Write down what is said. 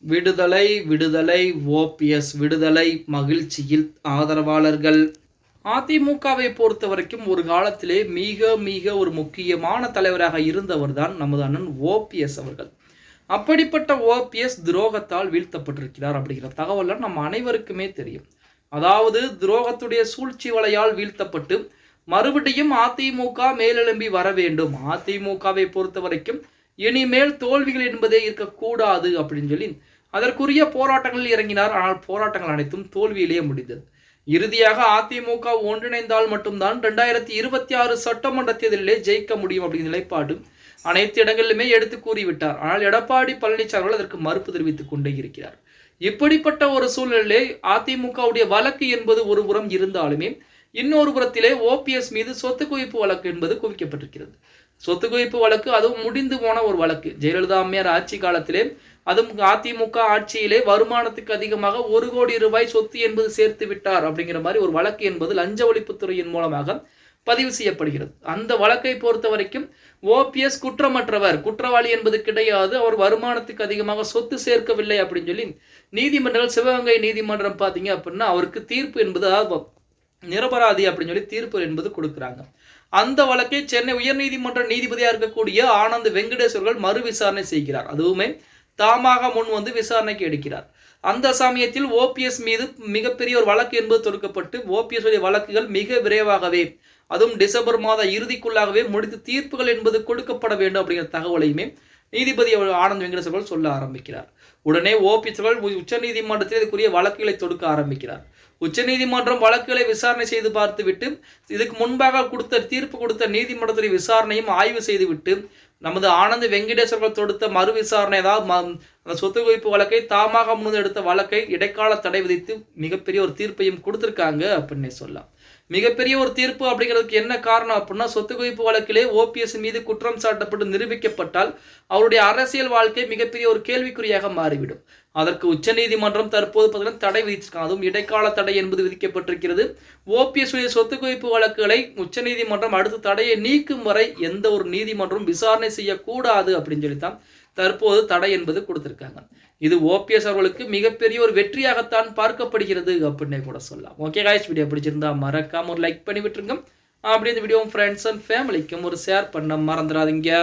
விடுதலை விடுதலை ஓபிஎஸ் விடுதலை மகிழ்ச்சியில் ஆதரவாளர்கள். அதிமுகவை பொறுத்த வரைக்கும் ஒரு காலத்திலே மிக மிக ஒரு முக்கியமான தலைவராக இருந்தவர் தான் நமது அண்ணன் ஓபிஎஸ் அவர்கள். அப்படிப்பட்ட ஓபிஎஸ் துரோகத்தால் வீழ்த்தப்பட்டிருக்கிறார் அப்படிங்கிற தகவல் நம்ம அனைவருக்குமே தெரியும். அதாவது துரோகத்துடைய சூழ்ச்சி வலையால் வீழ்த்தப்பட்டு மறுபடியும் அதிமுக மேலெழும்பி வர வேண்டும். அதிமுகவை பொறுத்த வரைக்கும் இனிமேல் தோல்விகள் என்பதே இருக்கக்கூடாது அப்படின்னு சொல்லி அதற்குரிய போராட்டங்களில் இறங்கினார். ஆனால் போராட்டங்கள் அனைத்தும் தோல்வியிலேயே முடிந்தது. இறுதியாக அதிமுக ஒன்றிணைந்தால் மட்டும்தான் 2026 சட்டமன்ற தேர்தலிலே ஜெயிக்க முடியும் அப்படிங்கிற நிலைப்பாடு அனைத்து இடங்களிலுமே எடுத்து கூறிவிட்டார். ஆனால் எடப்பாடி பழனிசாமி அதற்கு மறுப்பு தெரிவித்துக் கொண்டே இருக்கிறார். இப்படிப்பட்ட ஒரு சூழ்நிலையிலே அதிமுகவுடைய வழக்கு என்பது ஒரு புறம் இருந்தாலுமே இன்னொரு புறத்திலே ஓபிஎஸ் மீது சொத்து குவிப்பு வழக்கு என்பது குவிக்கப்பட்டிருக்கிறது. சொத்து குவிப்பு வழக்கு அதுவும் முடிந்து போன ஒரு வழக்கு. ஜெயலலிதா அம்மையார் ஆட்சி காலத்திலே அதுவும் அதிமுக ஆட்சியிலே வருமானத்துக்கு அதிகமாக 1 கோடி ரூபாய் சொத்து என்பது சேர்த்து விட்டார் அப்படிங்கிற மாதிரி ஒரு வழக்கு என்பது லஞ்ச ஒழிப்புத்துறையின் மூலமாக பதிவு செய்யப்படுகிறது. அந்த வழக்கை பொறுத்த வரைக்கும் ஓபிஎஸ் குற்றமற்றவர், குற்றவாளி என்பது கிடையாது, அவர் வருமானத்துக்கு அதிகமாக சொத்து சேர்க்கவில்லை அப்படின்னு சொல்லி நீதிமன்றங்கள் சிவகங்கை நீதிமன்றம் பார்த்தீங்க அப்படின்னா அவருக்கு தீர்ப்பு என்பது நிரபராதி அப்படின்னு சொல்லி தீர்ப்பு என்பது கொடுக்குறாங்க. அந்த வழக்கை சென்னை உயர்நீதிமன்ற நீதிபதியாக இருக்கக்கூடிய ஆனந்த் வெங்கடேஸ்வர்கள் மறு விசாரணை செய்கிறார். அதுவுமே தாமாக முன் வந்து விசாரணைக்கு எடுக்கிறார். அந்த சமயத்தில் ஓபிஎஸ் மீது மிகப்பெரிய ஒரு வழக்கு என்பது தொடுக்கப்பட்டு ஓபிஎஸ் உடைய வழக்குகள் மிக விரைவாகவே அதுவும் டிசம்பர் மாத இறுதிக்குள்ளாகவே முடித்து தீர்ப்புகள் என்பது கொடுக்கப்பட வேண்டும் அப்படிங்கிற தகவலையுமே நீதிபதி ஆனந்த் வெங்கடேஸ்வர்கள் சொல்ல ஆரம்பிக்கிறார். உடனே ஓபிஎஸ் அவர்கள் உச்ச நீதிமன்றத்தில் இதுக்குரிய வழக்குகளை தொடுக்க ஆரம்பிக்கிறார். உச்சநீதிமன்றம் வழக்குகளை விசாரணை செய்து பார்த்துவிட்டு இதுக்கு முன்பாக தீர்ப்பு கொடுத்த நீதிமன்றத்துடைய விசாரணையும் ஆய்வு செய்துவிட்டு நமது ஆனந்த் வெங்கடேஸ்வர்கள் தொடுத்த மறு விசாரணை அந்த சொத்து குவிப்பு வழக்கை தாமாக முன் எடுத்த வழக்கை இடைக்கால தடை விதித்து மிகப்பெரிய ஒரு தீர்ப்பையும் கொடுத்திருக்காங்க அப்படின்னு சொல்லலாம். மிகப்பெரிய ஒரு தீர்ப்பு அப்படிங்கிறதுக்கு என்ன காரணம் அப்படின்னா சொத்து குவிப்பு வழக்கிலே ஓபிஎஸ் மீது குற்றம் சாட்டப்பட்டு நிரூபிக்கப்பட்டால் அவருடைய அரசியல் வாழ்க்கை மிகப்பெரிய ஒரு கேள்விக்குறியாக மாறிவிடும். அதற்கு உச்சநீதிமன்றம் தற்போது பார்த்தீங்கன்னா தடை விதிச்சிருக்காங்க. அதுவும் இடைக்கால தடை என்பது விதிக்கப்பட்டிருக்கிறது. ஓபிஎஸ் உடைய சொத்து குவிப்பு வழக்குகளை உச்சநீதிமன்றம் அடுத்த தடையை நீக்கும் வரை எந்த ஒரு நீதிமன்றம் விசாரணை செய்யக்கூடாது அப்படின்னு சொல்லித்தான் தற்போது தடை என்பது கொடுத்திருக்காங்க. இது ஓபிஎஸ் அவர்களுக்கு மிகப்பெரிய ஒரு வெற்றியாகத்தான் பார்க்கப்படுகிறது அப்படின்னு கூட சொல்லலாம். ஓகே காய்ஸ், வீடியோ பிடிச்சிருந்தா மறக்காம ஒரு லைக் பண்ணி விட்டுருங்க. அப்படியே இந்த வீடியோ ஃப்ரெண்ட்ஸ் அண்ட் ஃபேமிலிக்கும் ஒரு ஷேர் பண்ண மறந்துடாதீங்க.